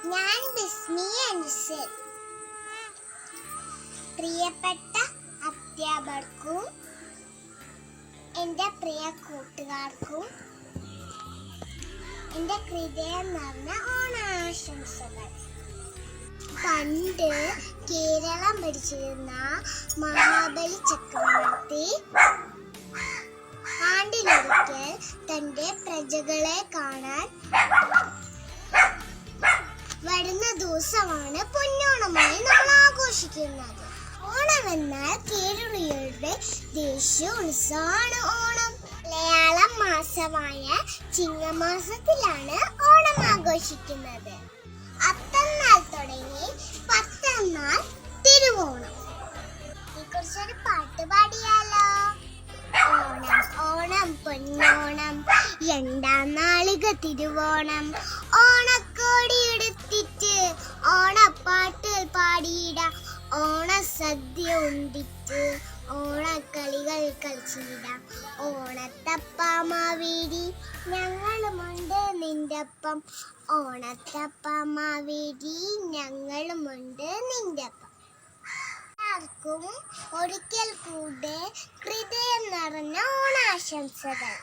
ഞാൻ ബിസ്മി അൻസൽ. പ്രിയപ്പെട്ട അധ്യാപകർക്കും എൻ്റെ പ്രിയ കൂട്ടുകാർക്കും എൻ്റെ ഹൃദയം നിറഞ്ഞ ഓണാശംസകൾ. പണ്ട് കേരളം ഭരിച്ചിരുന്ന മഹാബലി ചക്രവർത്തി ആണ്ടിലൊരിക്കൽ തന്റെ പ്രജകളെ കാണാൻ വരുന്ന ദിവസമാണ് പൊന്നോണമായി നമ്മൾ ആഘോഷിക്കുന്നത്. ഓണം എന്നാൽ കേരളീയരുടെ ദേശീയ ഉത്സവമാണ് ഓണം. മലയാളം മാസമായ ചിങ്ങമാസത്തിലാണ് ഓണം ആഘോഷിക്കുന്നത്. അത്തന്നാൾ തുടങ്ങി പത്തന്നാൾ തിരുവോണം. ഇതിനെക്കുറിച്ചൊരു പാട്ട് പാടിയാലോ? ഓണം ഓണം പൊന്നോണം, രണ്ടാം നാളിക തിരുവോണം. ഓണക്കോടി എടുത്തിട്ട് ഓണപ്പാട്ട് പാടിയിടാം, ഓണസദ്യ ഉണ്ടിട്ട് ഓണക്കളികൾ കളിച്ചിടാം. ഓണത്തപ്പമാവേരി ഞങ്ങളുമുണ്ട് നിന്റെപ്പം, ഓണത്തപ്പമാവേരി ഞങ്ങളുമുണ്ട് നിന്റെപ്പം. എല്ലാവർക്കും ഒരിക്കൽ കൂടെ ഹൃദയം നിറഞ്ഞ ഓണാശംസകൾ.